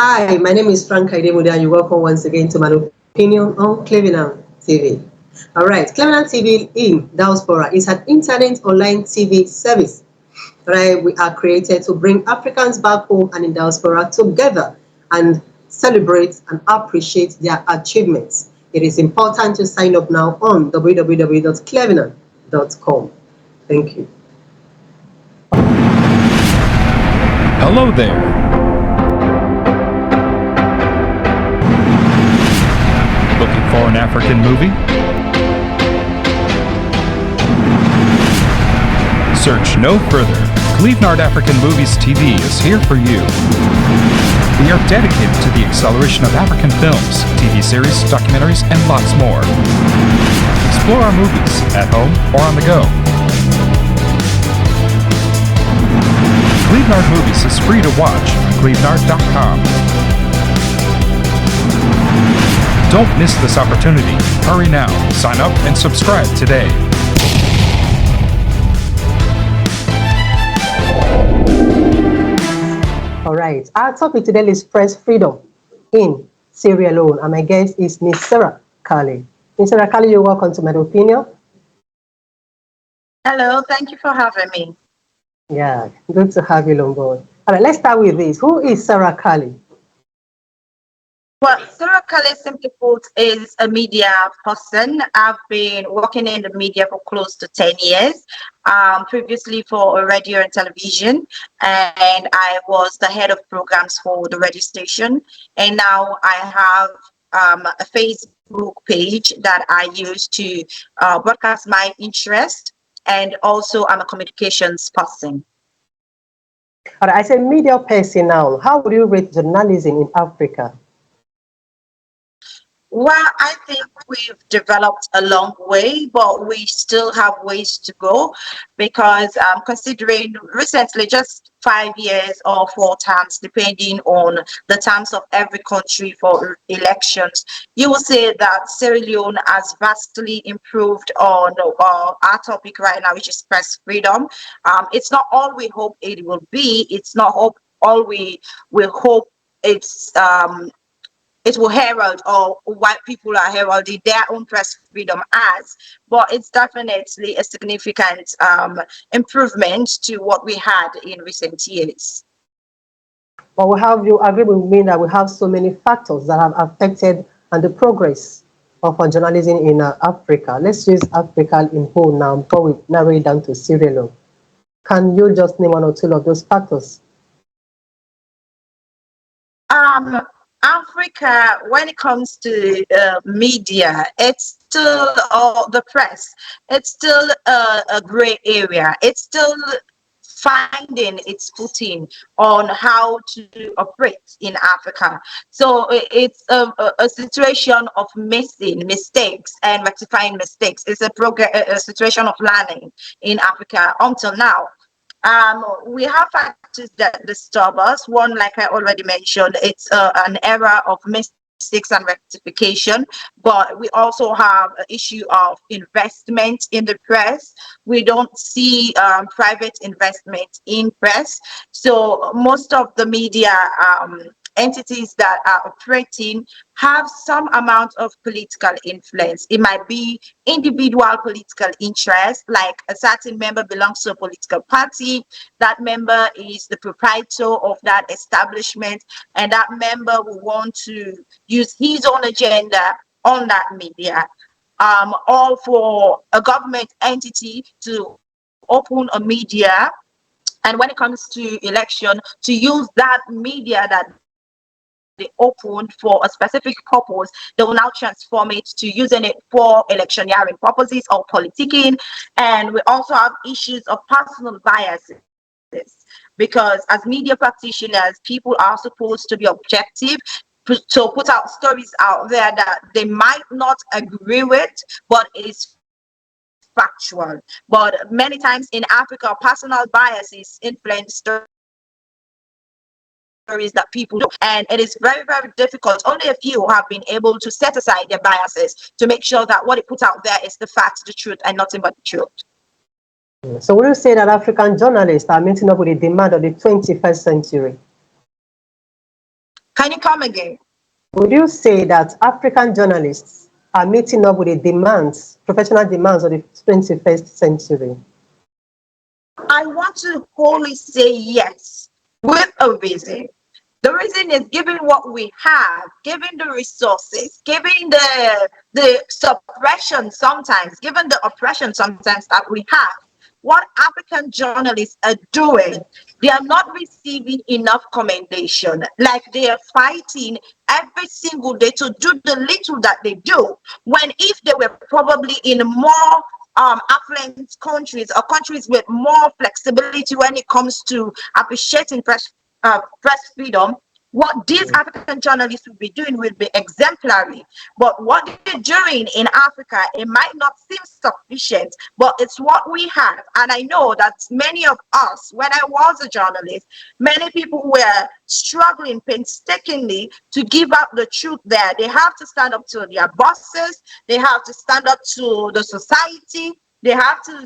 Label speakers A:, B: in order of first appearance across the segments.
A: Hi, my name is Frank Kallay, and you're welcome once again to my opinion on Clevenard TV. All right, Clevenard TV in Diaspora is an internet online TV service. Right, we are created to bring Africans back home and in diaspora together and celebrate and appreciate their achievements. It is important to sign up now on www.clevenard.com. Thank you.
B: Hello there. Looking for an African movie? Search no further. Clevenard African Movies TV is here for you. We are dedicated to the acceleration of African films, TV series, documentaries, and lots more. Explore our movies at home or on the go. Clevenard Movies is free to watch on Clevenard.com. Don't miss this opportunity. Hurry now. Sign up and subscribe today.
A: All right, our topic today is press freedom in Sierra Leone, and my guest is Miss Sarah Kallay. Miss Sarah Kallay, you're welcome to my opinion.
C: Hello, thank you for having me.
A: Yeah, good to have you on board. All right, let's start with this. Who is Sarah Kallay?
C: Well, Sarah Kallay, simply put, is a media person. I've been working in the media for close to 10 years, previously for radio and television, and I was the head of programs for the radio station. And now I have a Facebook page that I use to broadcast my interest, and also I'm a communications person.
A: All right, as a media person now, how would you rate journalism in Africa?
C: Well, I think we've developed a long way, but we still have ways to go because considering recently just 5 years or 4 terms, depending on the terms of every country for elections, you will say that Sierra Leone has vastly improved on our topic right now, which is press freedom. It's not all we hope it will be. It's not all we will hope it's it will herald, or white people are heralding their own press freedom as, but it's definitely a significant improvement to what we had in recent years.
A: But you agree with me that we have so many factors that have affected the progress of journalism in Africa. Let's use Africa in whole now before we narrow it down to Sierra Leone. Can you just name one or two of those factors?
C: Africa, when it comes to media, it's still the press. It's still a gray area. It's still finding its footing on how to operate in Africa. So it's a situation of missing mistakes and rectifying mistakes. It's a situation of learning in Africa until now. We have factors that disturb us. One, like I already mentioned, it's an era of mistakes and rectification, but we also have an issue of investment in the press. We don't see private investment in press. So most of the media entities that are operating have some amount of political influence. It might be individual political interest, like a certain member belongs to a political party, that member is the proprietor of that establishment, and that member will want to use his own agenda on that media, or for a government entity to open a media, and when it comes to election, to use that media that they opened for a specific purpose, they will now transform it to using it for electioneering purposes or politicking. And we also have issues of personal biases, because as media practitioners, people are supposed to be objective, to put out stories out there that they might not agree with, but is factual. But many times in Africa, personal biases influence stories that people do, and it is very, very difficult. Only a few have been able to set aside their biases to make sure that what it puts out there is the facts, the truth, and nothing but the truth.
A: So would you say that African journalists are meeting up with the demand of the 21st century?
C: Can Can you come again?
A: Would you say that African journalists are meeting up with the demands, professional demands of the 21st century?
C: I want to wholly say yes, with a reason. The reason is given what we have, given the resources, given the suppression sometimes, given the oppression sometimes that we have. What African journalists are doing, they are not receiving enough commendation. Like they are fighting every single day to do the little that they do. When if they were probably in more affluent countries or countries with more flexibility when it comes to appreciating press freedom, what these African journalists will be doing will be exemplary. But what they're doing in Africa, it might not seem sufficient, but it's what we have. And I know that many of us, when I was a journalist, many people were struggling painstakingly to give out the truth there. They have to stand up to their bosses, they have to stand up to the society, they have to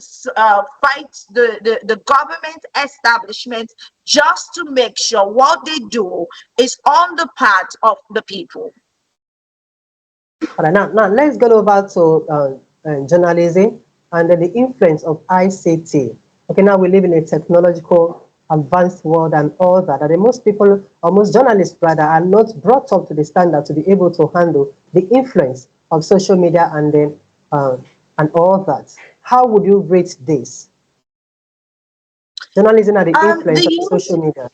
C: fight the government establishment just to make sure what they do is on the part of the people.
A: All right, now let's go over to journalism and the influence of ICT. Okay, now we live in a technological advanced world and all that. And most people, or most journalists rather, are not brought up to the standard to be able to handle the influence of social media and all that. How would you rate this? Journalism and the influence of social media.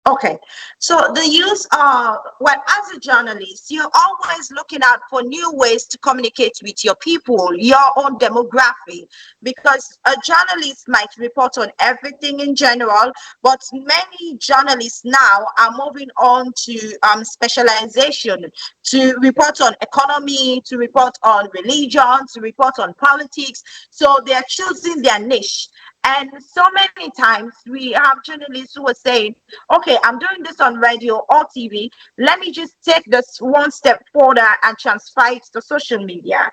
C: Okay, so the use of, well, as a journalist, you're always looking out for new ways to communicate with your people, your own demographic, because a journalist might report on everything in general, but many journalists now are moving on to specialization, to report on economy, to report on religion, to report on politics. So they're choosing their niche. And so many times we have journalists who are saying, okay, I'm doing this on radio or TV. Let me just take this one step further and transfer it to social media.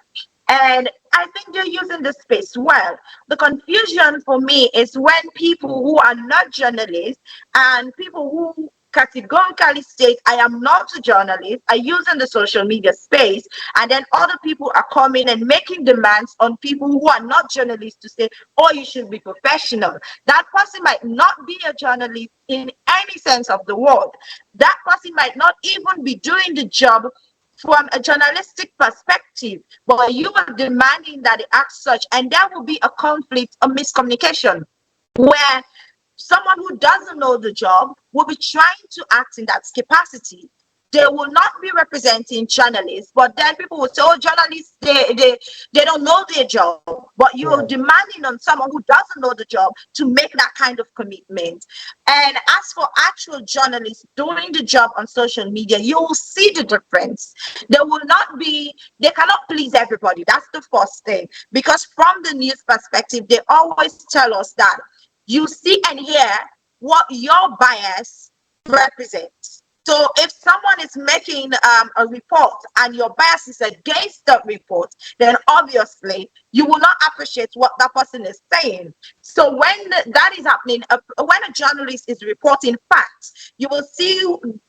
C: And I think they're using the space well. The confusion for me is when people who are not journalists and people who categorically state, I am not a journalist, are using the social media space, and then other people are coming and making demands on people who are not journalists to say, oh, you should be professional. That person might not be a journalist in any sense of the word. That person might not even be doing the job from a journalistic perspective, but you are demanding that they act such, and there will be a conflict, a miscommunication, where someone who doesn't know the job will be trying to act in that capacity. They will not be representing journalists, but then people will say, oh, journalists, they don't know their job. But you're demanding on someone who doesn't know the job to make that kind of commitment. And as for actual journalists doing the job on social media, you will see the difference. They cannot please everybody. That's the first thing. Because from the news perspective, they always tell us that you see and hear what your bias represents. So if someone is making a report and your bias is against that report, then obviously you will not appreciate what that person is saying. So when that is happening, when a journalist is reporting facts, you will see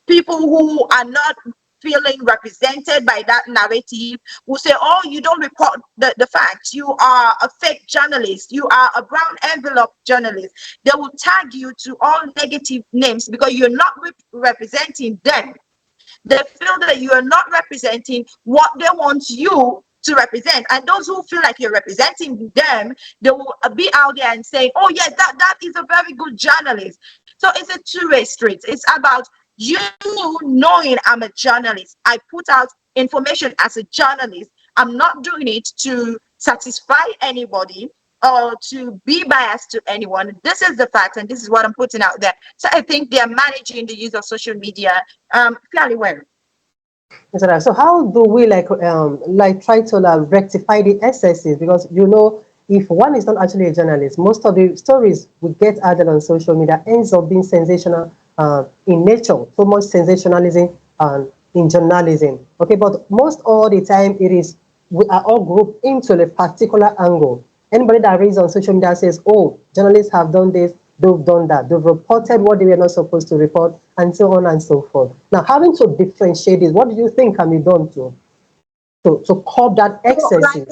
C: people who are not feeling represented by that narrative will say, oh, you don't report the facts, you are a fake journalist, you are a brown envelope journalist. They will tag you to all negative names because you're not representing them. They feel that you are not representing what they want you to represent, and those who feel like you're representing them, they will be out there and saying, oh yeah, that is a very good journalist. So it's a two-way street. It's about you knowing I'm a journalist. I put out information as a journalist. I'm not doing it to satisfy anybody or to be biased to anyone. This is the fact, and this is what I'm putting out there. So I think they are managing the use of social media fairly well.
A: So how do we try to rectify the excesses? Because if one is not actually a journalist, most of the stories we get added on social media ends up being sensational in nature, so much sensationalism in journalism. Okay, but most all the time we are all grouped into a particular angle. Anybody that reads on social media says, oh, journalists have done this, they've done that. They've reported what they were not supposed to report, and so on and so forth. Now, having to differentiate this, what do you think can be done to curb that
C: So,
A: excesses?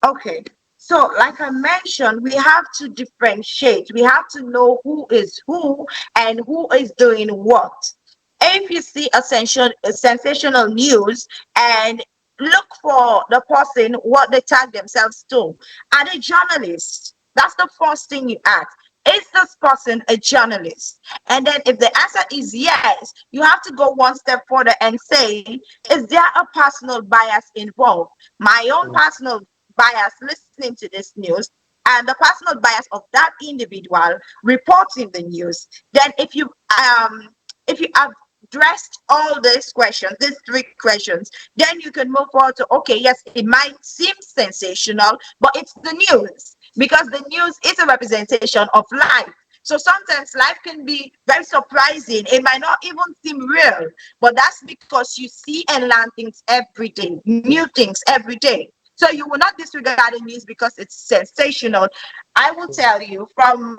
C: okay. So, like I mentioned, we have to differentiate. We have to know who is who and who is doing what. If you see a sensational news, and look for the person, what they tag themselves to. Are they journalists? That's the first thing you ask. Is this person a journalist? And then if the answer is yes, you have to go one step further and say, is there a personal bias involved? My own personal bias listening to this news, and the personal bias of that individual reporting the news. Then if you have addressed all these questions, these three questions, then you can move forward to, okay, yes, it might seem sensational, but it's the news, because the news is a representation of life. So sometimes life can be very surprising. It might not even seem real, but that's because you see and learn things every day, new things every day. So you will not disregard the news because it's sensational. I will tell you from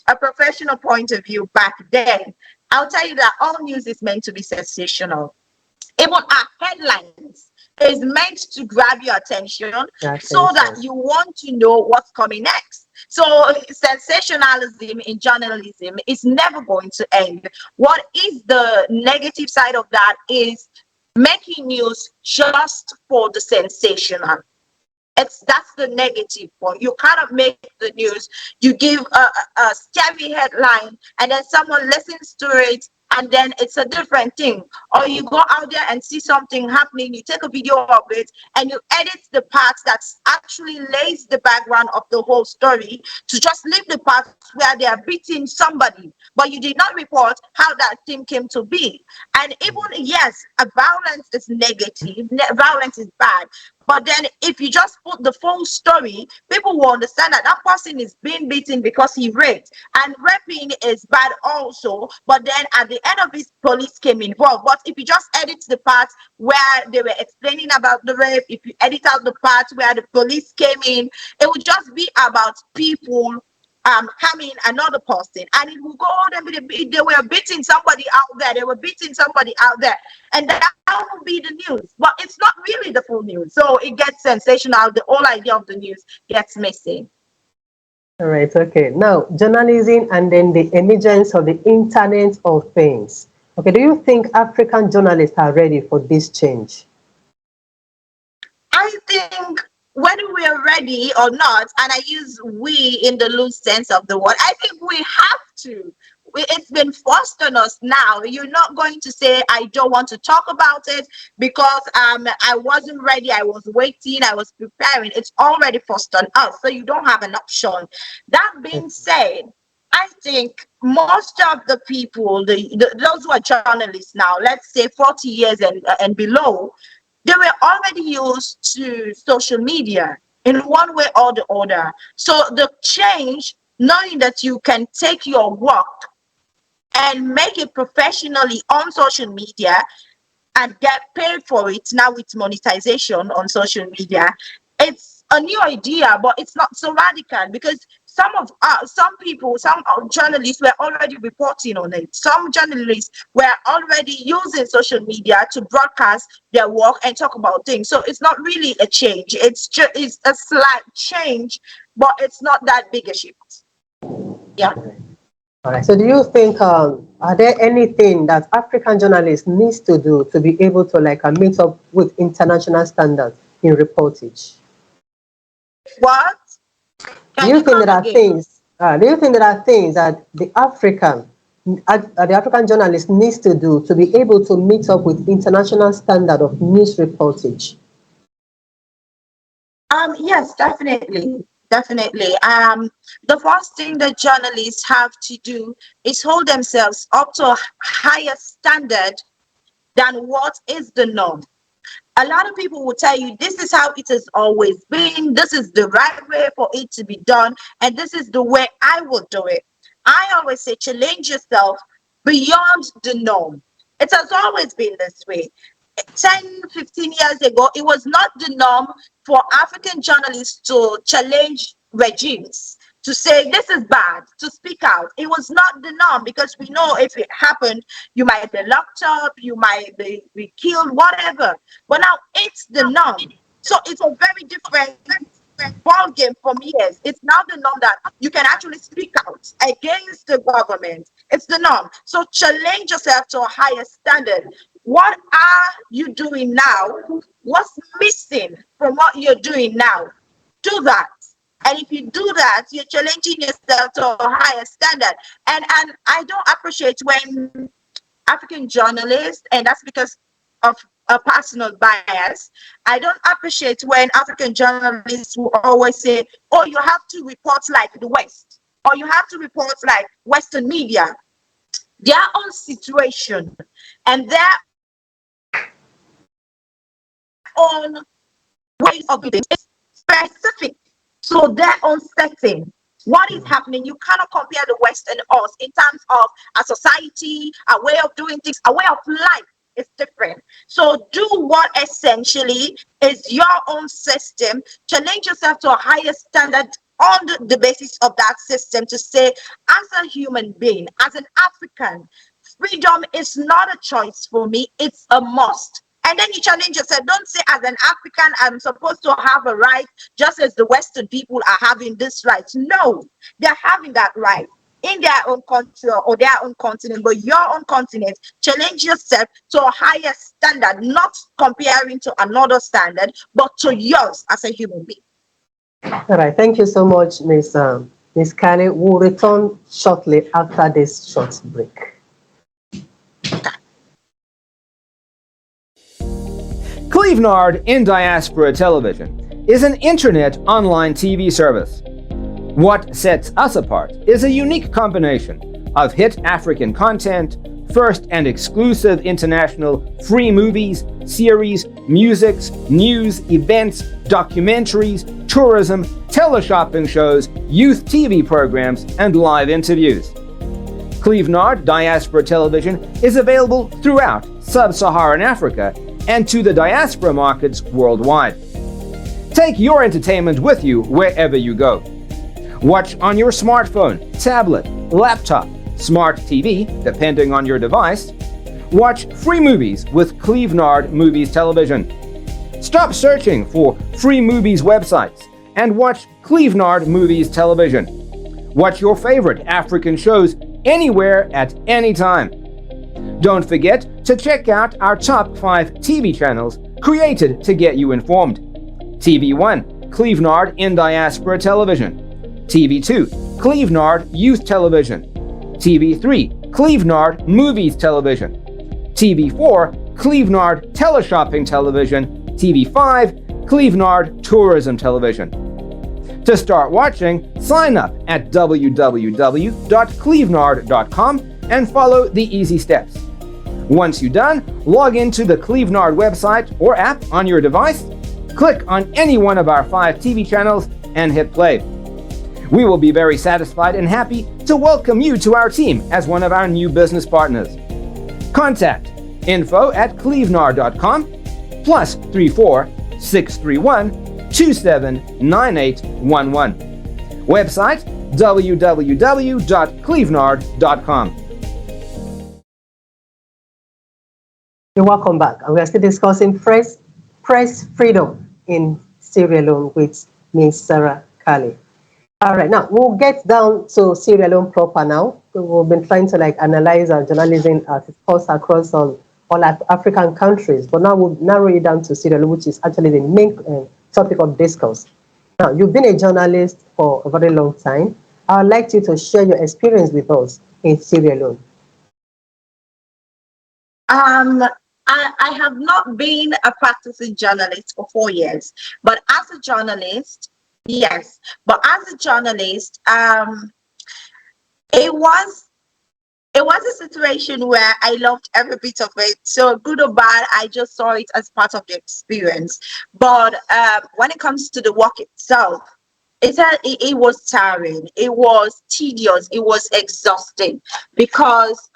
C: a professional point of view back then, I'll tell you that all news is meant to be sensational. Even our headlines is meant to grab your attention so that you want to know what's coming next. So sensationalism in journalism is never going to end. What is the negative side of that is making news just for the sensational. That's the negative point. You cannot make the news. You give a scary headline, and then someone listens to it, and then it's a different thing. Or you go out there and see something happening, you take a video of it, and you edit the parts that actually lays the background of the whole story to just leave the parts where they are beating somebody, but you did not report how that thing came to be. And even, yes, violence is negative, violence is bad, but then if you just put the full story, people will understand that that person is being beaten because he raped. And raping is bad also, but then at the end of it, police came involved. But if you just edit the parts where they were explaining about the rape, if you edit out the parts where the police came in, it would just be about people harming another person, and it will go on and they were beating somebody out there, and that will be the news, but it's not really the full news, so it gets sensational. The whole idea of the news gets missing.
A: All right, okay. Now, journalism and then the emergence of the Internet of Things. Okay, do you think African journalists are ready for this change?
C: I think whether we are ready or not, and I use we in the loose sense of the word, I think we have to. It's been forced on us now. You're not going to say, I don't want to talk about it because I wasn't ready, I was waiting, I was preparing. It's already forced on us, so you don't have an option. That being said, I think most of the people, those who are journalists now, let's say 40 years and below, they were already used to social media in one way or the other. So the change, knowing that you can take your work and make it professionally on social media and get paid for it now with monetization on social media, it's a new idea, but it's not so radical, because some journalists were already reporting on it. Some journalists were already using social media to broadcast their work and talk about things. So it's not really a change. It's a slight change, but it's not that big a shift. Yeah.
A: All right. So do you think, are there anything that African journalists needs to do to be able to meet up with international standards in reportage?
C: What?
A: Do you think there are things? Do you think there are things that the African journalist needs to do to be able to meet up with international standard of news reportage?
C: Yes, definitely. Definitely. The first thing that journalists have to do is hold themselves up to a higher standard than what is the norm. A lot of people will tell you this is how it has always been, this is the right way for it to be done, and this is the way I will do it. I always say challenge yourself beyond the norm. It has always been this way. 10, 15 years ago, it was not the norm for African journalists to challenge regimes, to say this is bad, to speak out. It was not the norm, because we know if it happened, you might be locked up, you might be killed, whatever. But now it's the norm. So it's a very different ball game from years. It's now the norm that you can actually speak out against the government. It's the norm. So challenge yourself to a higher standard. What are you doing now? What's missing from what you're doing now? Do that. And if you do that, you're challenging yourself to a higher standard. And I don't appreciate when African journalists, and that's because of a personal bias, I don't appreciate when African journalists will always say, oh, you have to report like the West, or you have to report like Western media. Their own situation and their own way of doing it is specific to their own setting. What is happening? You cannot compare the West and us in terms of a society, a way of doing things, a way of life is different. So do what essentially is your own system. Challenge yourself to a higher standard on the basis of that system, to say, as a human being, as an African, freedom is not a choice for me, it's a must. And then you challenge yourself. Don't say, as an African, I'm supposed to have a right just as the Western people are having this right. No, they're having that right in their own country or their own continent, but your own continent. Challenge yourself to a higher standard, not comparing to another standard, but to yours as a human being.
A: All right. Thank you so much, Miss Kallay. We'll return shortly after this short break.
D: Clevenard In Diaspora Television is an internet online TV service. What sets us apart is a unique combination of hit African content, first and exclusive international free movies, series, musics, news, events, documentaries, tourism, teleshopping shows, youth TV programs, and live interviews. Clevenard Diaspora Television is available throughout Sub-Saharan Africa and to the diaspora markets worldwide. Take your entertainment with you wherever you go. Watch on your smartphone, tablet, laptop, smart TV, depending on your device. Watch free movies with Clevenard Movies Television. Stop searching for free movies websites and watch Clevenard Movies Television. Watch your favorite African shows anywhere at any time. Don't forget to check out our top 5 TV channels created to get you informed. TV1, Clevenard In Diaspora Television. TV2, Clevenard Youth Television. TV3, Clevenard Movies Television. TV4, Clevenard Teleshopping Television. TV5, Clevenard Tourism Television. To start watching, sign up at www.clevenard.com and follow the easy steps. Once you're done, log into the Clevenard website or app on your device, click on any one of our 5 TV channels, and hit play. We will be very satisfied and happy to welcome you to our team as one of our new business partners. Contact info@clevenard.com +34 631 279811. Website www.clevenard.com.
A: Welcome back. And we are still discussing press freedom in Sierra Leone with Ms. Sarah Kallay. All right, now we'll get down to Sierra Leone proper now. We've been trying to analyze our journalism as it goes across all African countries, but now we'll narrow it down to Sierra Leone, which is actually the main topic of discourse. Now, you've been a journalist for a very long time. I would like you to share your experience with us in Sierra Leone.
C: I have not been a practicing journalist for 4 years, but as a journalist, yes. But as a journalist, it was a situation where I loved every bit of it. So good or bad, I just saw it as part of the experience. But when it comes to the work itself, it was tiring, it was tedious, it was exhausting, because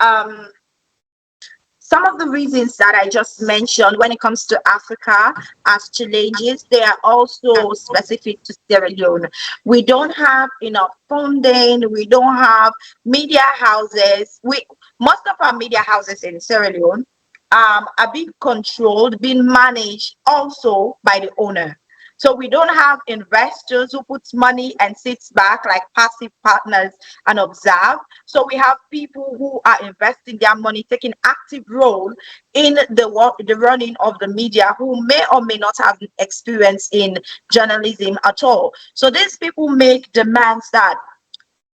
C: some of the reasons that I just mentioned when it comes to Africa as challenges, they are also specific to Sierra Leone. We don't have enough funding. We don't have media houses. Most of our media houses in Sierra Leone are being controlled, being managed also by the owner. So we don't have investors who puts money and sits back like passive partners and observe. So we have people who are investing their money, taking active role in the running of the media, who may or may not have experience in journalism at all. So these people make demands that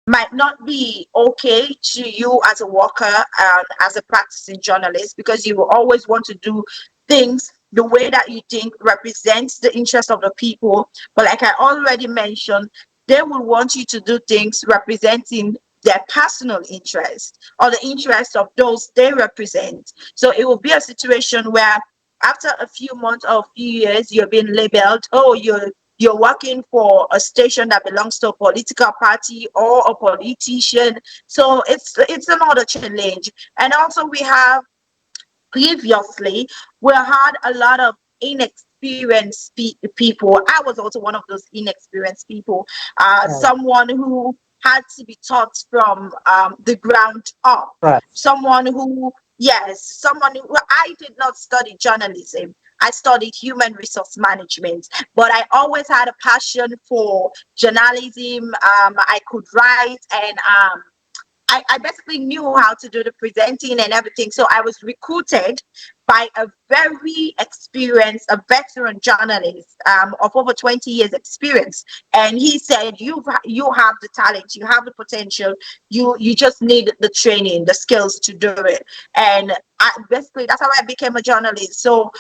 C: might not be okay to you as a worker and as a practicing journalist, because you will always want to do things the way that you think represents the interest of the people. But like I already mentioned, they will want you to do things representing their personal interest or the interest of those they represent. So it will be a situation where after a few months or a few years, you're being labeled, oh, you're working for a station that belongs to a political party or a politician. So it's another challenge. And also we have previously, we had a lot of inexperienced people. I was also one of those inexperienced people,
A: Right.
C: someone who had to be taught from the ground up.
A: Right.
C: Someone who, yes, someone who, I did not study journalism. I studied human resource management, but I always had a passion for journalism. I could write, and I basically knew how to do the presenting and everything. So I was recruited by a very experienced, a veteran journalist of over 20 years experience. And he said, you have the talent, you have the potential, you just need the training, the skills to do it. And basically that's how I became a journalist. So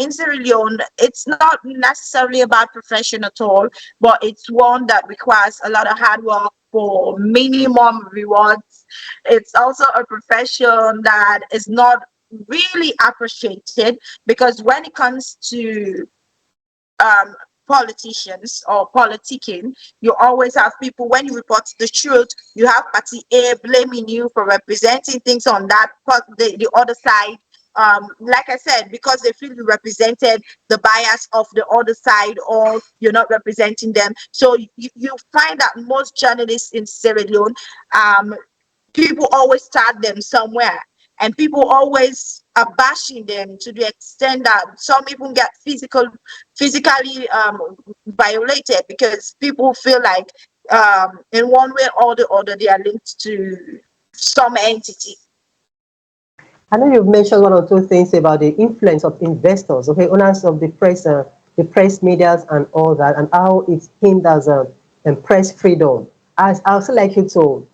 C: in Sierra Leone, it's not necessarily about profession at all, but it's one that requires a lot of hard work for minimum rewards. It's also a profession that is not really appreciated, because when it comes to politicians or politicking, you always have people, when you report the truth, you have party A blaming you for representing things on the other side. Like I said, because they feel you represented the bias of the other side, or you're not representing them. So you find that most journalists in Sierra Leone, people always start them somewhere, and people always are bashing them to the extent that some even get physically violated, because people feel like in one way or the other they are linked to some entity.
A: I know you've mentioned one or two things about the influence of investors, okay, owners of the press medias and all that, and how it hinders press freedom. I also like you to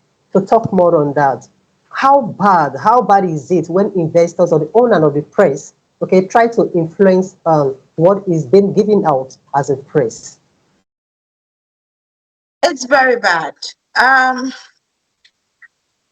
A: talk more on that. How bad is it when investors or the owner of the press, okay, try to influence what is being given out as a press?
C: It's very bad.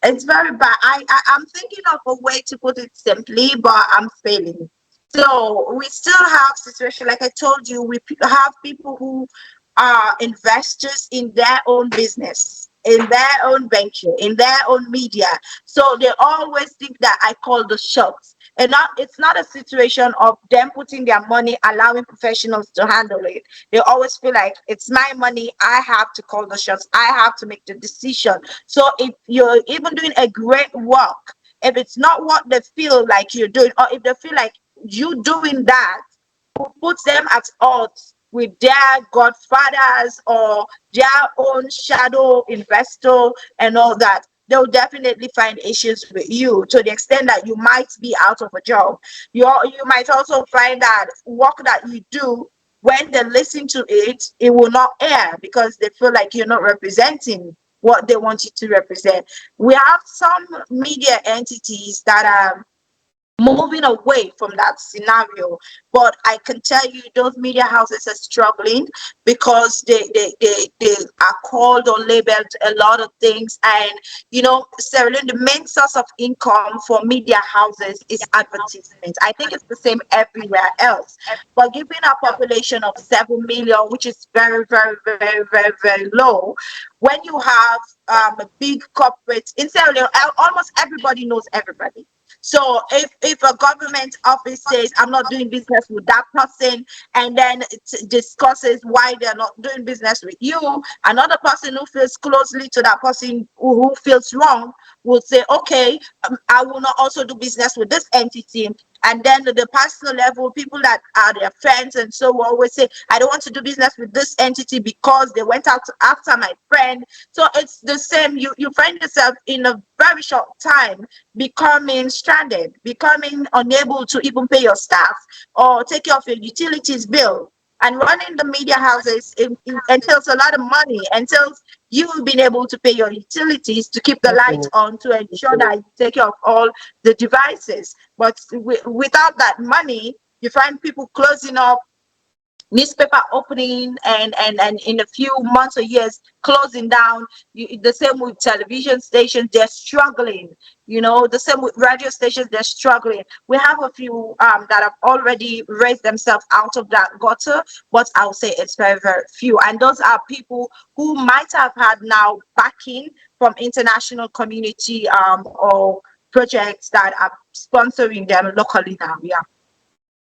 C: It's very bad. I'm thinking of a way to put it simply, but I'm failing. So we still have situation, like I told you, have people who are investors in their own business, in their own venture, in their own media. So they always think that I call the shots. And it's not a situation of them putting their money, allowing professionals to handle it. They always feel like it's my money, I have to call the shots, I have to make the decision. So if you're even doing a great work, if it's not what they feel like you're doing, or if they feel like you doing that puts them at odds with their godfathers or their own shadow investor and all that, they'll definitely find issues with you, to the extent that you might be out of a job. You might also find that work that you do, when they listen to it, it will not air, because they feel like you're not representing what they want you to represent. We have some media entities that are moving away from that scenario, but I can tell you those media houses are struggling, because they are called or labeled a lot of things. And Sarah Lynn, the main source of income for media houses is advertisement. I think it's the same everywhere else, but given a population of 7 million, which is very, very, very, very, very low, when you have a big corporate in Sarah Leone, almost everybody knows everybody. So if a government office says I'm not doing business with that person, and then it discusses why they're not doing business with you, another person who feels closely to that person who feels wrong will say, okay, I will not also do business with this entity. And then the personal level, people that are their friends and so will always say, I don't want to do business with this entity because they went out after my friend. So it's the same. You find yourself in a very short time becoming stranded, becoming unable to even pay your staff or take care of your utilities bill. And running the media houses entails a lot of money, entails you being able to pay your utilities, to keep the lights
A: Definitely.
C: on, to ensure that you take care of all the devices. But without that money, you find people closing up, newspaper opening, and in a few months or years closing down. The same with television stations, they're struggling. The same with radio stations, they're struggling. We have a few that have already raised themselves out of that gutter, but I'll say it's very, very few, and those are people who might have had now backing from international community or projects that are sponsoring them locally now. Yeah.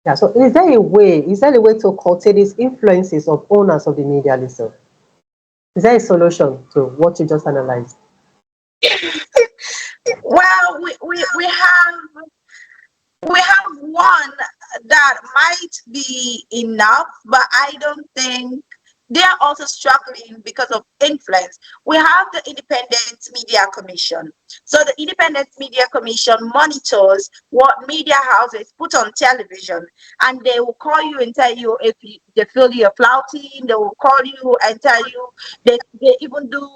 A: Yeah. So is there a way to curtail these influences of owners of the media, Lisa? Is there a solution to what you just analyzed?
C: Well, we have one that might be enough, but I don't think they are also struggling because of influence. We have the Independent Media Commission. So the Independent Media Commission monitors what media houses put on television, and they will call you and tell you if they feel you're flouting. They will call you and tell you. They even do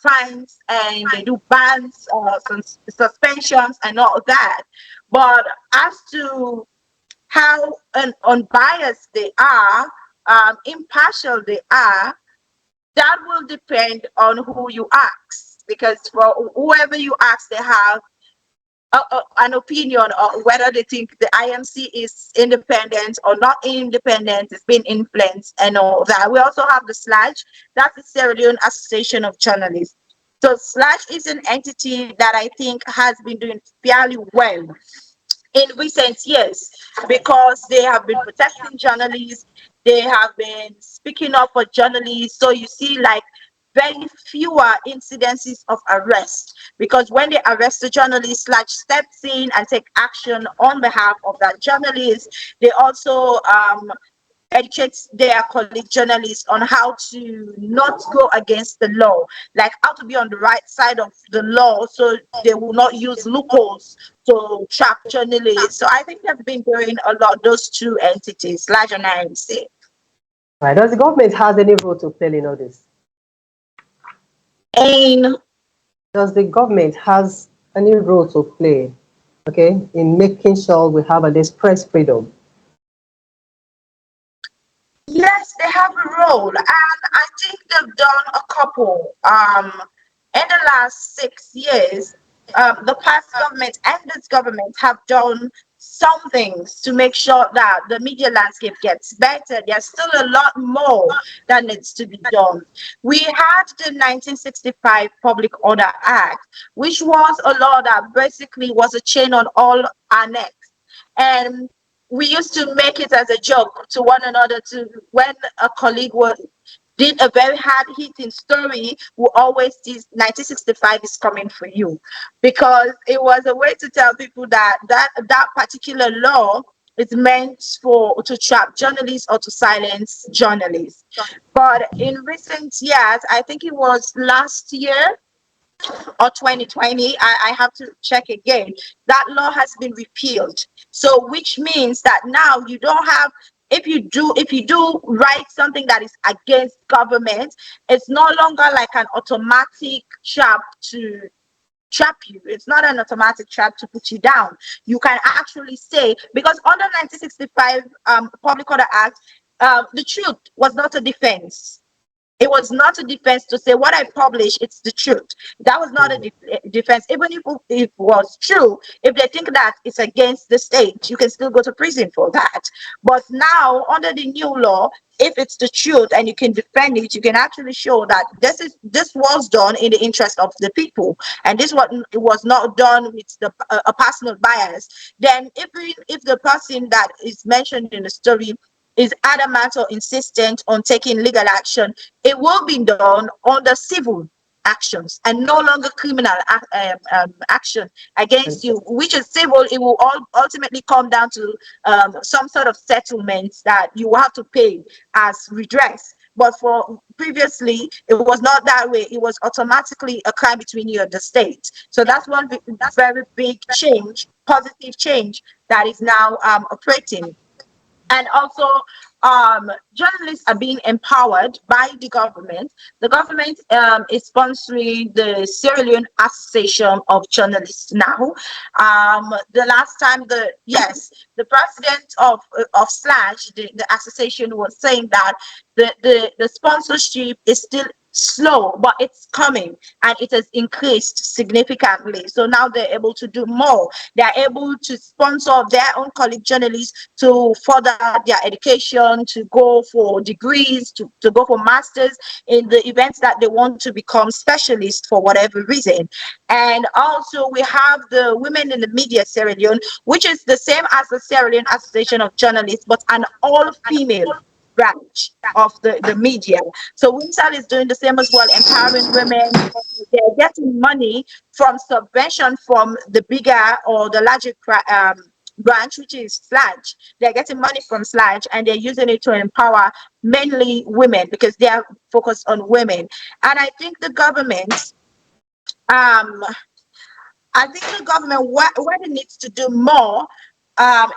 C: fines, and they do bans, suspensions, and all that. But as to how unbiased they are, impartial they are, that will depend on who you ask. Because for whoever you ask, they have an opinion on whether they think the IMC is independent or not independent, it's been influenced and all that. We also have the SLAJ, that's the Sierra Leone Association of Journalists. So SLAJ is an entity that I think has been doing fairly well in recent years because they have been protecting journalists, they have been speaking up for journalists. So you see, like, very fewer incidences of arrest, because when they arrest a journalist, like, steps in and take action on behalf of that journalist. They also educates their colleague journalists on how to not go against the law, like how to be on the right side of the law, so they will not use loopholes to trap journalists. So I think they've been doing a lot, those two entities, large and IMC.
A: Right. Does the government has any role to play in all this?
C: And
A: Does the government has any role to play, okay, in making sure we have this press freedom?
C: yes, they have a role, and I think they've done a couple. In the last 6 years, the past government and this government have done some things to make sure that the media landscape gets better. There's still a lot more that needs to be done. We had the 1965 Public Order Act, which was a law that basically was a chain on all our necks. And we used to make it as a joke to one another, to when a colleague did a very hard hitting story, we always this 1965 is coming for you, because it was a way to tell people that that particular law is meant to trap journalists or to silence journalists. But in recent years, I think it was last year or 2020, I have to check again, that law has been repealed. So which means that now you don't have, if you do write something that is against government, it's no longer like an automatic trap to trap you. It's not an automatic trap to put you down. You can actually say, because under 1965 Public Order Act, the truth was not a defense. It was not a defense to say what I publish, it's the truth. That was not a defense. Even if it was true, if they think that it's against the state, you can still go to prison for that. But now, under the new law, if it's the truth and you can defend it, you can actually show that this was done in the interest of the people, and this was not done with a personal bias. Then, if the person that is mentioned in the story is adamant or insistent on taking legal action, it will be done under civil actions and no longer criminal action against you, which is civil. It will ultimately come down to some sort of settlements that you will have to pay as redress. But for previously, it was not that way. It was automatically a crime between you and the state. So that's that's very big change, positive change that is now operating. And also, journalists are being empowered by the government. The government is sponsoring the Sierra Leone Association of Journalists now. The last time, the president of Slash, the association, was saying that the sponsorship is still slow, but it's coming, and it has increased significantly. So now they're able to do more. They're able to sponsor their own colleague journalists to further their education, to go for degrees, to go for masters in the events that they want to become specialists for whatever reason. And also we have the Women in the Media Sierra Leone, which is the same as the Sierra Leone Association of Journalists, but an all-female branch of the media. So WIMSAL is doing the same as well, empowering women. They're getting money from subvention from the bigger or the larger branch, which is SLAGE. They're getting money from SLAGE, and they're using it to empower mainly women because they are focused on women. And I think the government, what it needs to do more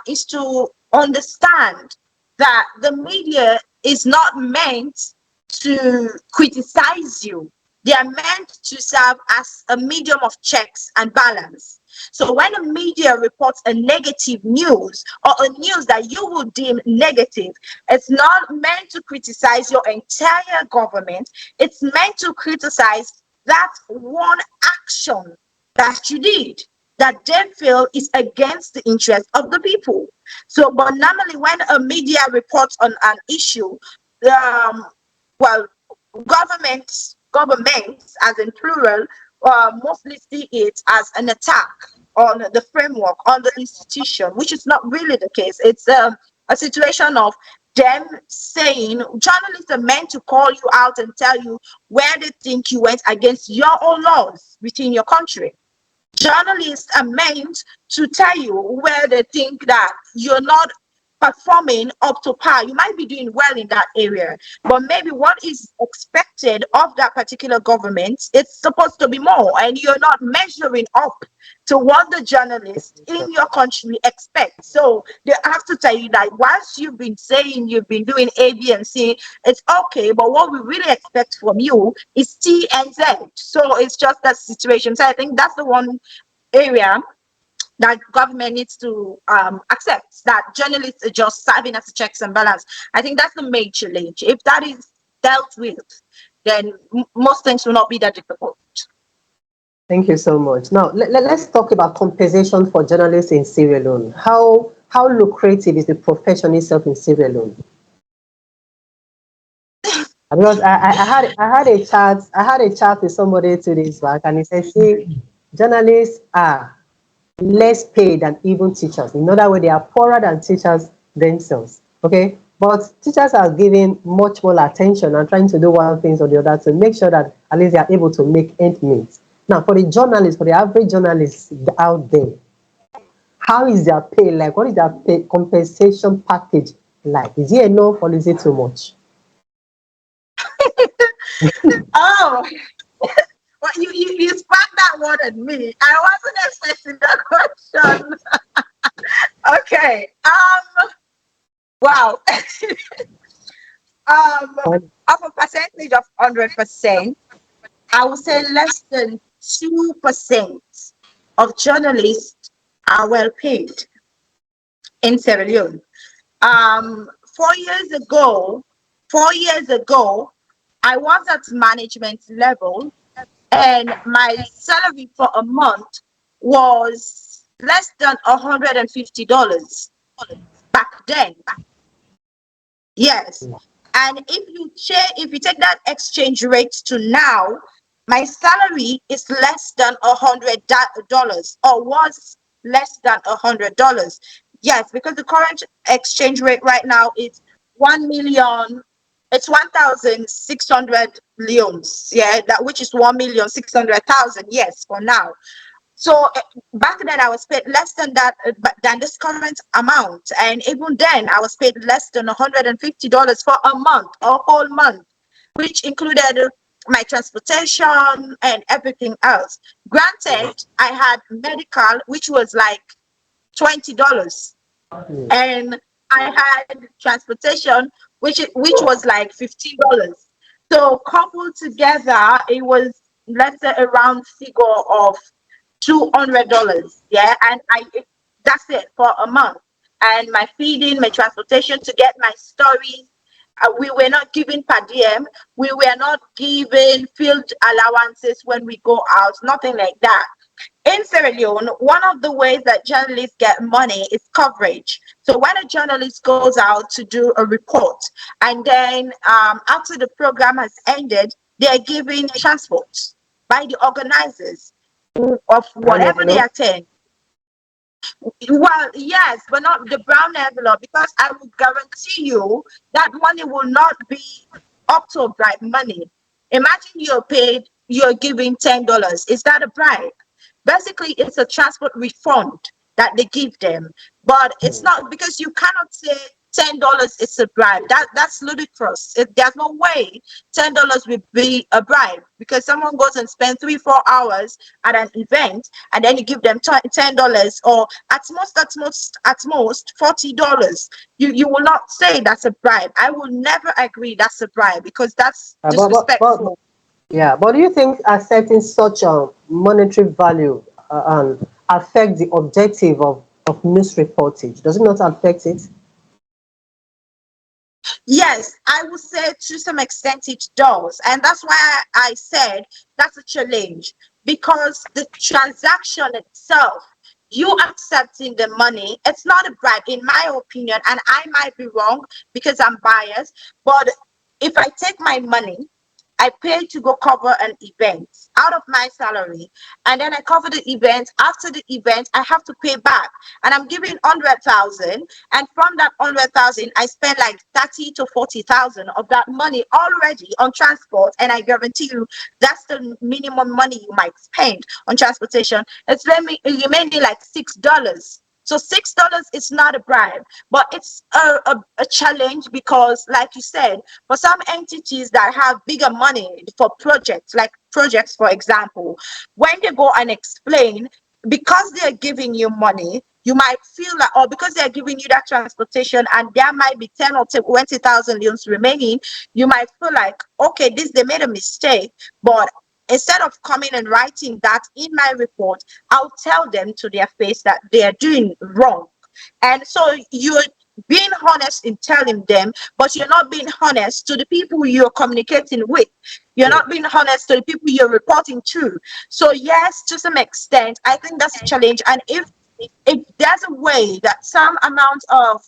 C: is to understand that the media is not meant to criticize you. They are meant to serve as a medium of checks and balance. So when a media reports a negative news or a news that you would deem negative, it's not meant to criticize your entire government. It's meant to criticize that one action that you did that they feel is against the interest of the people. So, but normally when a media reports on an issue, governments, as in plural, mostly see it as an attack on the framework, on the institution, which is not really the case. It's a situation of them saying journalists are meant to call you out and tell you where they think you went against your own laws within your country. Journalists are meant to tell you where they think that you're not performing up to par. You might be doing well in that area, but maybe what is expected of that particular government, it's supposed to be more, and you're not measuring up to what the journalists in your country expect. So they have to tell you that whilst you've been saying you've been doing A, B, and C, it's okay, but what we really expect from you is T and Z. So it's just that situation. So I think that's the one area that government needs to accept, that journalists are just serving as a checks and balance. I think that's the main challenge. If that is dealt with, then most things will not be that difficult.
A: Thank you so much. Now, let's talk about compensation for journalists in Sierra Leone. How lucrative is the profession itself in Sierra Leone? Because I had a chat with somebody 2 days back, and he said, see, journalists are less paid than even teachers. In other words, they are poorer than teachers themselves. Okay, but teachers are giving much more attention and trying to do one thing or the other to make sure that at least they are able to make ends meet. Now, for the journalists, for the average journalists out there, how is their pay like? What is their pay compensation package like? Is it enough or is it too much?
C: Oh. Well, you spat that word at me. I wasn't expecting that question. Okay. Wow. Of a percentage of 100%, I would say less than 2% of journalists are well paid in Sierra Leone. 4 years ago, I was at management level, and my salary for a month was less than $150 back then. Yes. And if you take that exchange rate to now, my salary is less than $100, or was less than $100. Yes, because the current exchange rate right now is 1 million. It's 1,600 leones. Yeah, that which is 1,600,000. Yes, for now. So back then I was paid less than that, than this current amount, and even then I was paid less than $150 for a month, a whole month, which included my transportation and everything else. Granted, I had medical, which was like $20, and I had transportation, which was like $15. So coupled together, it was, let's say, a round figure of $200. Yeah, and that's it for a month. And my feeding, my transportation to get my stories. We were not given per diem. We were not given field allowances when we go out. Nothing like that. In Sierra Leone, one of the ways that journalists get money is coverage. So when a journalist goes out to do a report, and then after the program has ended, they are given transport by the organizers of whatever they attend. Well, yes, but not the brown envelope, because I will guarantee you that money will not be up to a bribe money. Imagine you're giving $10. Is that a bribe? Basically, it's a transport refund that they give them, but it's not, because you cannot say $10 is a bribe. That's ludicrous. There's no way $10 will be a bribe, because someone goes and spends 3-4 hours at an event, and then you give them $10, or at most $40. You will not say that's a bribe. I will never agree that's a bribe, because that's disrespectful.
A: But do you think accepting such a monetary value affect the objective of news reportage? Does it not affect it?
C: Yes, I would say to some extent it does. And that's why I said that's a challenge, because the transaction itself, you accepting the money, it's not a bribe, in my opinion. And I might be wrong because I'm biased. But if I take my money, I pay to go cover an event out of my salary, and then I cover the event. After the event, I have to pay back, and I'm giving 100,000. And from that 100,000, I spend like 30 to 40,000 of that money already on transport. And I guarantee you, that's the minimum money you might spend on transportation. It's remaining like $6. So $6 is not a bribe, but it's a challenge, because, like you said, for some entities that have bigger money for projects, for example, when they go and explain, because they're giving you money, you might feel like, or because they're giving you that transportation, and there might be 10 or 20,000 leones remaining, you might feel like, okay, they made a mistake, but instead of coming and writing that in my report, I'll tell them to their face that they are doing wrong. And so you're being honest in telling them, but you're not being honest to the people you're communicating with. You're not being honest to the people you're reporting to. So yes, to some extent, I think that's a challenge. And if there's a way that some amount of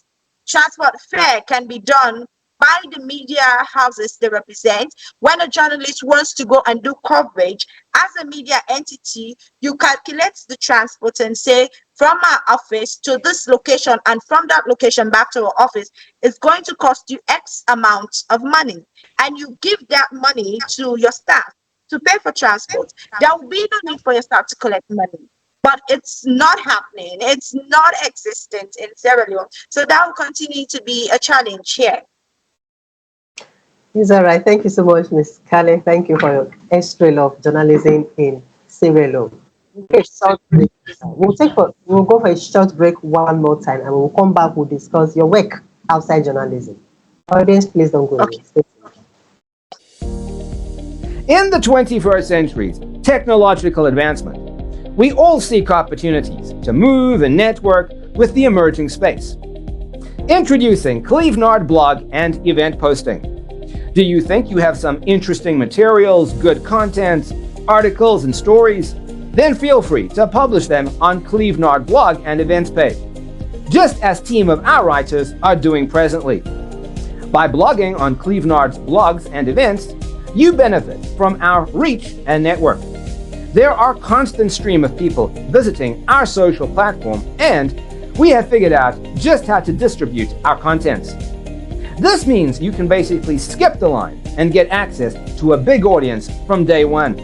C: transport fare can be done by the media houses they represent, when a journalist wants to go and do coverage, as a media entity, you calculate the transport and say, from our office to this location, and from that location back to our office, it's going to cost you X amount of money. And you give that money to your staff to pay for transport. There will be no need for your staff to collect money. But it's not happening. It's not existent in Sierra Leone. So that will continue to be a challenge here.
A: It's all right. Thank you so much, Ms. Kallay. Thank you for your history of journalism in Sierra Leone. We'll go for a short break one more time, and we'll come back. We'll discuss your work outside journalism. Audience, please don't go away.
C: Okay.
D: In the 21st century's technological advancement, we all seek opportunities to move and network with the emerging space. Introducing Clevenard blog and event posting. Do you think you have some interesting materials, good content, articles, and stories? Then feel free to publish them on Clevenard blog and events page, just as team of our writers are doing presently. By blogging on Clevenard's blogs and events, you benefit from our reach and network. There are constant stream of people visiting our social platform, and we have figured out just how to distribute our contents. This means you can basically skip the line and get access to a big audience from day one.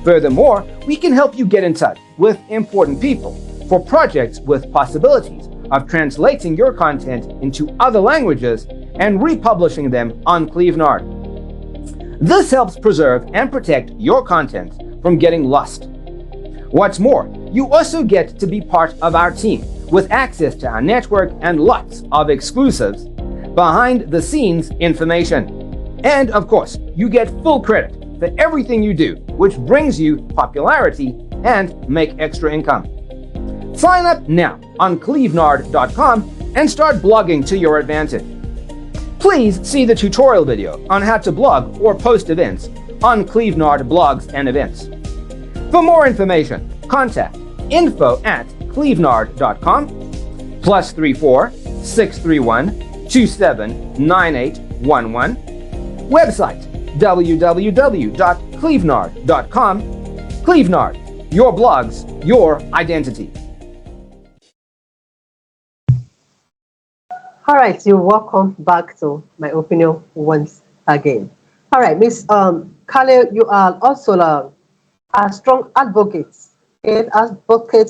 D: Furthermore, we can help you get in touch with important people for projects with possibilities of translating your content into other languages and republishing them on Clevenard. This helps preserve and protect your content from getting lost. What's more, you also get to be part of our team with access to our network and lots of exclusives, behind the scenes information. And of course, you get full credit for everything you do, which brings you popularity and make extra income. Sign up now on Clevenard.com and start blogging to your advantage. Please see the tutorial video on how to blog or post events on Clevenard blogs and events. For more information, contact info@clevenard.com +34 631 279811. Website www.clevenard.com. Clevenard, your blogs, your identity.
A: All right, you're welcome back to My Opinion once again. All right, Miss Kallay, you are also a strong advocate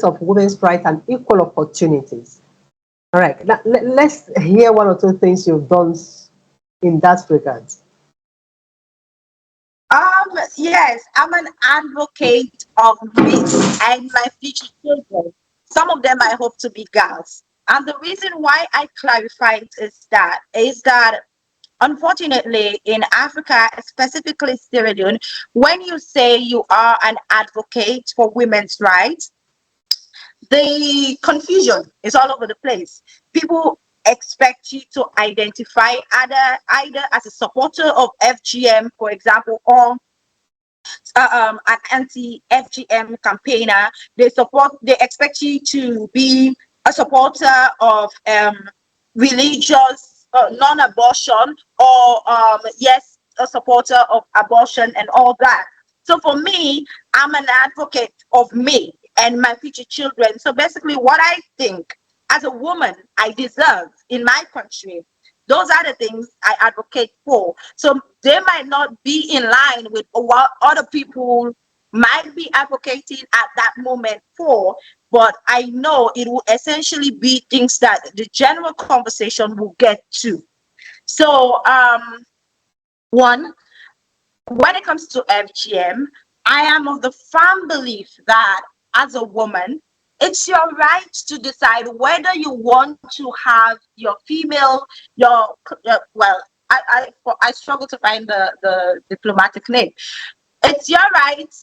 A: of women's rights and equal opportunities. All right, let's hear one or two things you've done in that regard.
C: Yes, I'm an advocate of me and my future children. Some of them I hope to be girls. And the reason why I clarify it is that unfortunately in Africa, specifically Sierra Leone, when you say you are an advocate for women's rights, the confusion is all over the place. People expect you to identify either as a supporter of FGM, for example, or an anti-FGM campaigner. They expect you to be a supporter of religious non-abortion, or yes, a supporter of abortion and all that. So for me, I'm an advocate of me and my future children. So basically what I think as a woman I deserve in my country, those are the things I advocate for. So they might not be in line with what other people might be advocating at that moment for, but I know it will essentially be things that the general conversation will get to. So one, when it comes to FGM, I am of the firm belief that as a woman, it's your right to decide whether you want to have your female, I struggle to find the diplomatic name. It's your right.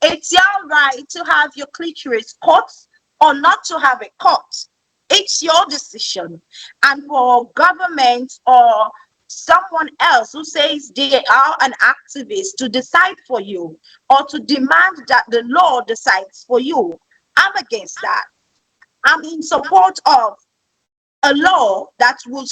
C: It's your right to have your clitoris cut or not to have it cut. It's your decision. And for government or someone else who says they are an activist to decide for you or to demand that the law decides for you, I'm against that. I'm in support of a law that will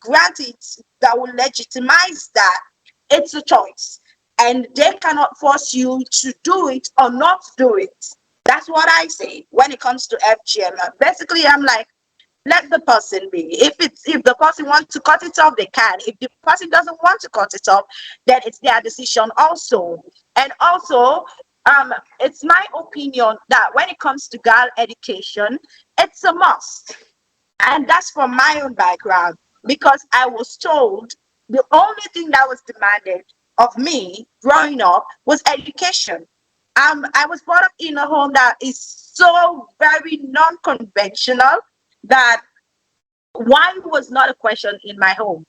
C: grant it, that will legitimize that it's a choice. And they cannot force you to do it or not do it. That's what I say when it comes to FGM. Basically, I'm like, let the person be. If the person wants to cut it off, they can. If the person doesn't want to cut it off, then it's their decision also. And also, it's my opinion that when it comes to girl education, it's a must. And that's from my own background, because I was told the only thing that was demanded of me growing up was education. I was brought up in a home that is so very non-conventional that why was not a question in my home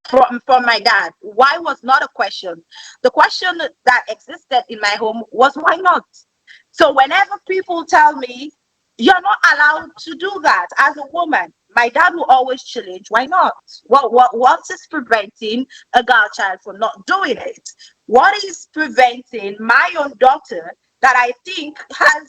C: from my dad. Why was not a question. The question that existed in my home was why not. So whenever people tell me you're not allowed to do that as a woman, my dad will always challenge, why not? What is preventing a girl child from not doing it? What is preventing my own daughter that I think has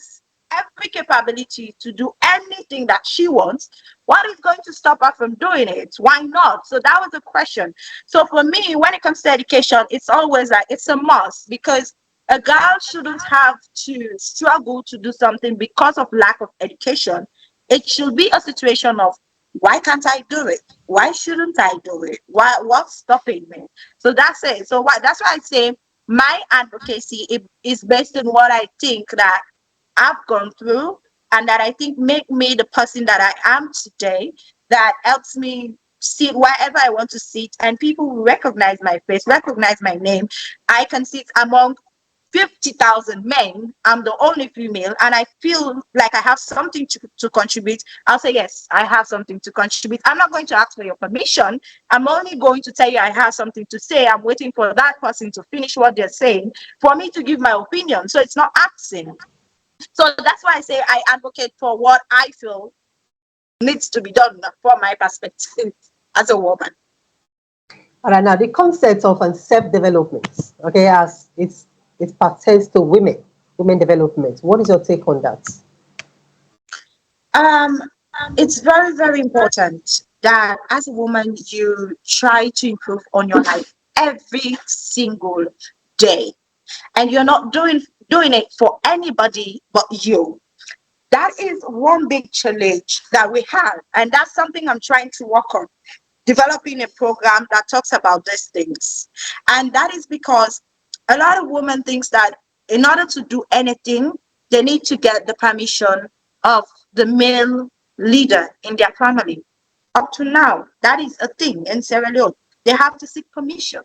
C: every capability to do anything that she wants? What is going to stop her from doing it? Why not? So that was the question. So for me, when it comes to education, it's always like it's a must, because a girl shouldn't have to struggle to do something because of lack of education. It should be a situation of, why can't I do it? Why shouldn't I do it? What's stopping me? So that's it. So that's why I say my advocacy is based on what I think that I've gone through, and that I think make me the person that I am today, that helps me sit wherever I want to sit, and people will recognize my face, recognize my name. I can sit among 50,000 men. I'm the only female, and I feel like I have something to contribute. I'll say, yes, I have something to contribute. I'm not going to ask for your permission. I'm only going to tell you I have something to say. I'm waiting for that person to finish what they're saying for me to give my opinion. So it's not asking. So that's why I say I advocate for what I feel needs to be done from my perspective as a woman.
A: All right, now the concept of self-development, okay, as it pertains to women development. What is your take on that?
C: It's very, very important that as a woman you try to improve on your life every single day, and you're not doing it for anybody but you. That is one big challenge that we have, and that's something I'm trying to work on, developing a program that talks about these things. And that is because a lot of women thinks that in order to do anything, they need to get the permission of the male leader in their family. Up to now, that is a thing in Sierra Leone. They have to seek permission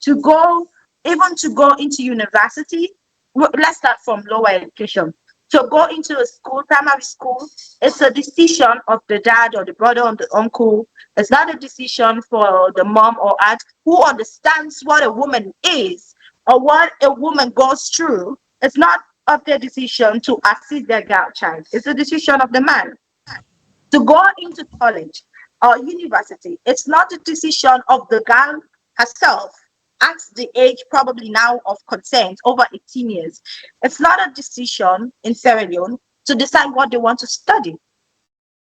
C: to go, even to go into university. Let's start from lower education. To go into a school, primary school, it's a decision of the dad or the brother or the uncle. It's not a decision for the mom or aunt who understands what a woman is or what a woman goes through. It's not of their decision to assist their girl child. It's a decision of the man. To go into college or university, it's not a decision of the girl herself at the age probably now of consent, over 18 years. It's not a decision in Sierra Leone to decide what they want to study.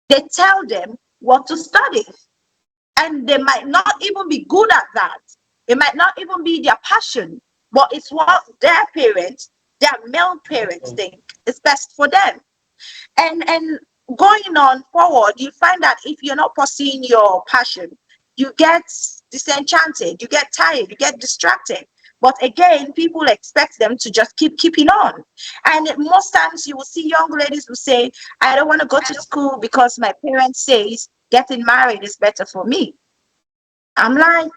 C: They tell them what to study, and they might not even be good at that. It might not even be their passion, but it's what their parents, their male parents, think is best for them. And going on forward, you find that if you're not pursuing your passion, you get disenchanted, you get tired, you get distracted. But again, people expect them to just keeping on. And most times you will see young ladies who say, I don't want to go to school because my parents says getting married is better for me. I'm like,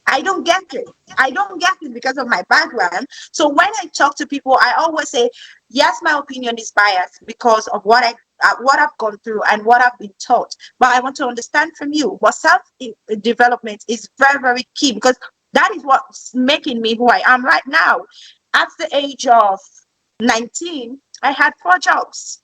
C: I don't get it. I don't get it because of my background. So when I talk to people, I always say, yes, my opinion is biased because of what I've gone through and what I've been taught. But I want to understand from you what self-development is very, very key, because that is what's making me who I am right now. At the age of 19, I had 4 jobs.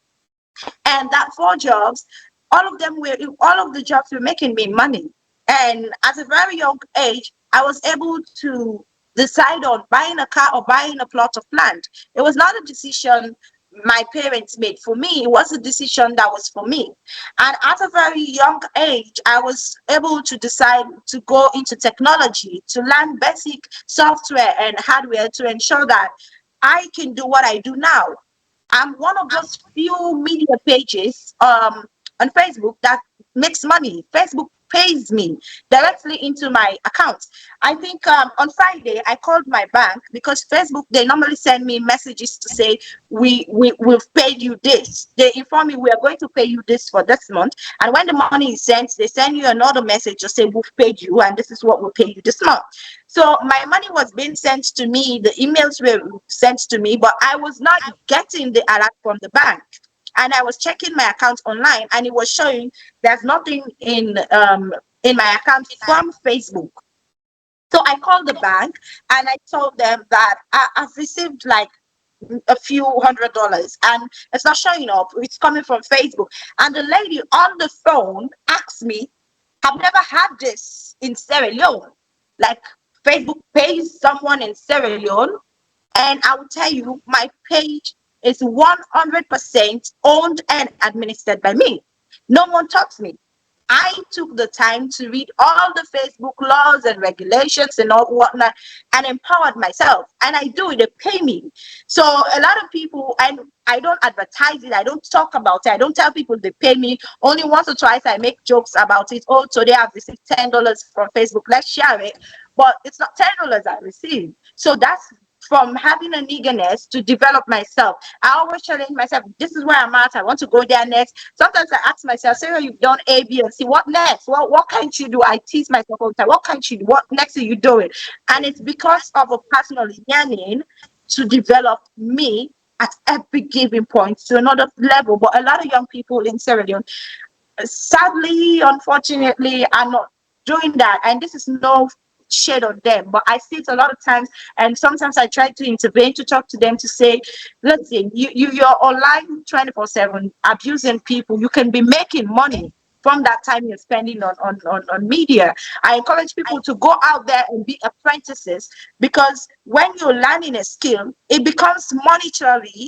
C: And that 4 jobs, all of the jobs were making me money. And at a very young age, I was able to decide on buying a car or buying a plot of land. It was not a decision my parents made for me. It was a decision that was for me. And at a very young age, I was able to decide to go into technology, to learn basic software and hardware to ensure that I can do what I do now. I'm one of those few media pages on Facebook that makes money. Facebook pays me directly into my account. I think on Friday I called my bank, because Facebook, they normally send me messages to say we've paid you this. They inform me we are going to pay you this for this month, and when the money is sent, they send you another message to say we've paid you and this is what we'll pay you this month. So my money was being sent to me, the emails were sent to me, but I was not getting the alert from the bank. And I was checking my account online, and it was showing there's nothing in my account from Facebook. So I called the bank and I told them that I've received like a few $100s and it's not showing up. It's coming from Facebook. And the lady on the phone asked me, I've never had this in Sierra Leone. Like Facebook pays someone in Sierra Leone, and I will tell you, my page is 100% owned and administered by me. No one touched me. I took the time to read all the Facebook laws and regulations and all whatnot and empowered myself. And I do it, they pay me. So a lot of people, and I don't advertise it, I don't talk about it, I don't tell people they pay me. Only once or twice I make jokes about it. Oh, today I've received $10 from Facebook, let's share it. But it's not $10 I received. So that's from having an eagerness to develop myself. I always challenge myself, this is where I'm at, I want to go there next. Sometimes I ask myself, Sarah, you've done A, B, and C, what next? What can't you do? I tease myself all the time, what can't you do? What next are you doing? And it's because of a personal yearning to develop me at every given point to another level. But a lot of young people in Sierra Leone, sadly, unfortunately, are not doing that. And this is no shade on them, but I see it a lot of times, and sometimes I try to intervene to talk to them to say, listen, you're online 24/7 abusing people. You can be making money from that time you're spending on media. I encourage people to go out there and be apprentices, because when you're learning a skill, it becomes monetarily,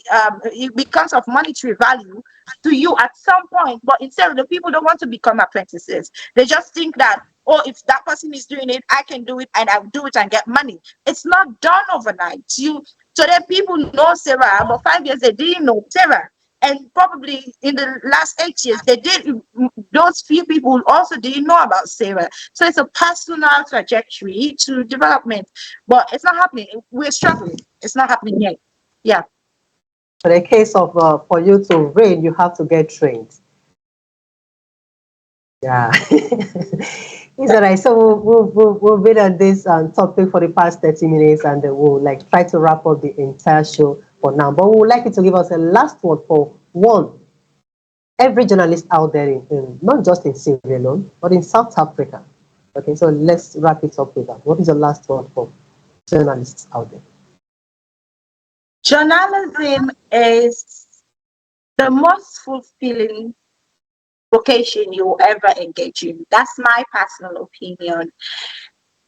C: it becomes of monetary value to you at some point. But instead, the people don't want to become apprentices. They just think that, oh, if that person is doing it, I can do it, and I'll do it and get money. It's not done overnight. So that people know Sarah, but 5 years they didn't know Sarah. And probably in the last 8 years, they did. Those few people also didn't know about Sarah. So it's a personal trajectory to development, but it's not happening. We're struggling. It's not happening yet. Yeah.
A: In the case of for you to read, you have to get trained. Yeah. It's all right. So we'll been on this topic for the past 30 minutes, and we'll like try to wrap up the entire show for now. But we would like you to give us a last word for every journalist out there, in not just in Sierra Leone, but in South Africa. Okay, so let's wrap it up with that. What is your last word for journalists out there?
C: Journalism is the most fulfilling vocation you will ever engage in. That's my personal opinion.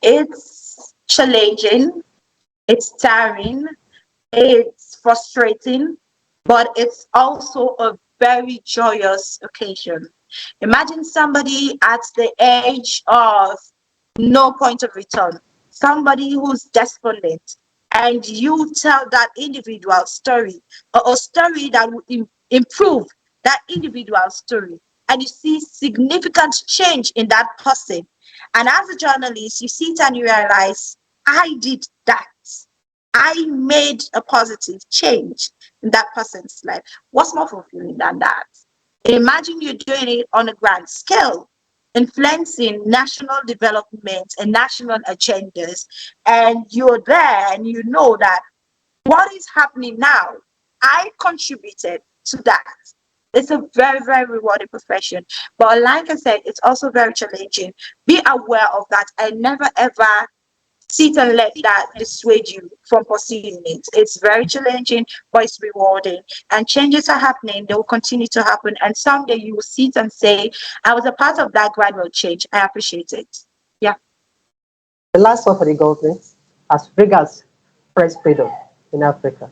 C: It's challenging, it's tiring, it's frustrating, but it's also a very joyous occasion. Imagine somebody at the age of no point of return, somebody who's desperate, and you tell that individual story, or a story that will improve that individual story, and you see significant change in that person. And as a journalist, you see it and you realize, I did that. I made a positive change in that person's life. What's more fulfilling than that? Imagine you're doing it on a grand scale, influencing national development and national agendas, and you're there and you know that what is happening now, I contributed to that. It's a very, very rewarding profession. But like I said, it's also very challenging. Be aware of that and never ever sit and let that dissuade you from pursuing it. It's very challenging, but it's rewarding. And changes are happening. They will continue to happen. And someday you will sit and say, I was a part of that gradual change. I appreciate it. Yeah.
A: The last one for the government, as regards press freedom in Africa.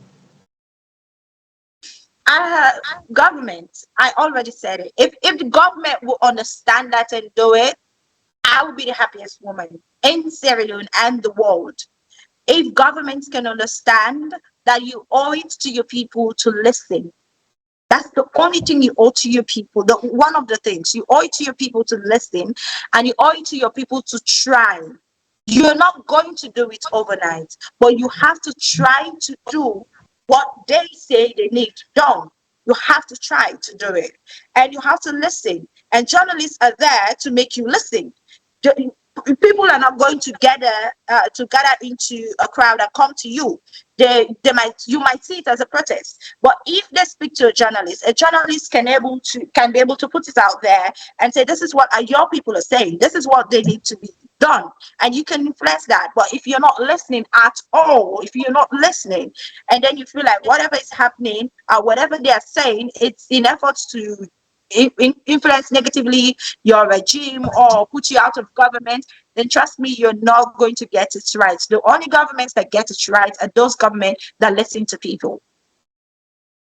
C: Government, I already said it. If the government will understand that and do it, I will be the happiest woman in Sierra Leone and the world. If governments can understand that you owe it to your people to listen, that's the only thing you owe to your people. One of the things you owe it to your people to listen, and you owe it to your people to try. You're not going to do it overnight, but you have to try to do what they say they need done. You have to try to do it, and you have to listen. And journalists are there to make you listen. People are not going to gather into a crowd and come to you. You might see it as a protest, but if they speak to a journalist can be able to put it out there and say, this is what your people are saying. This is what they need to be done, and you can influence that. But if you're not listening at all, if you're not listening, and then you feel like whatever is happening or whatever they are saying, it's in efforts to influence negatively your regime or put you out of government, then trust me, you're not going to get it right. The only governments that get it right are those governments that listen to people.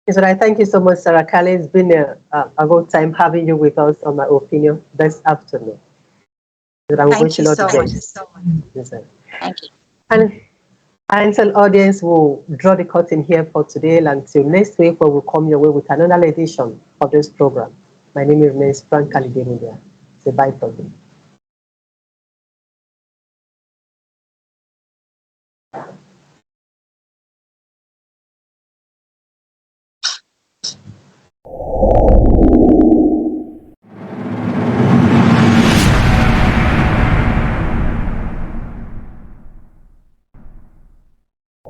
A: Yes, right. Thank you so much, Sarah Kallay. It's been a good time having you with us on My Opinion this afternoon. I'm
C: Thank
A: wishing
C: you
A: all the
C: so much.
A: best. Yes, sir.
C: Thank you.
A: And so, audience will draw the curtain here for today. Until next week, we will come your way with another edition of this program. My name is Frank Kallay. Say bye for me.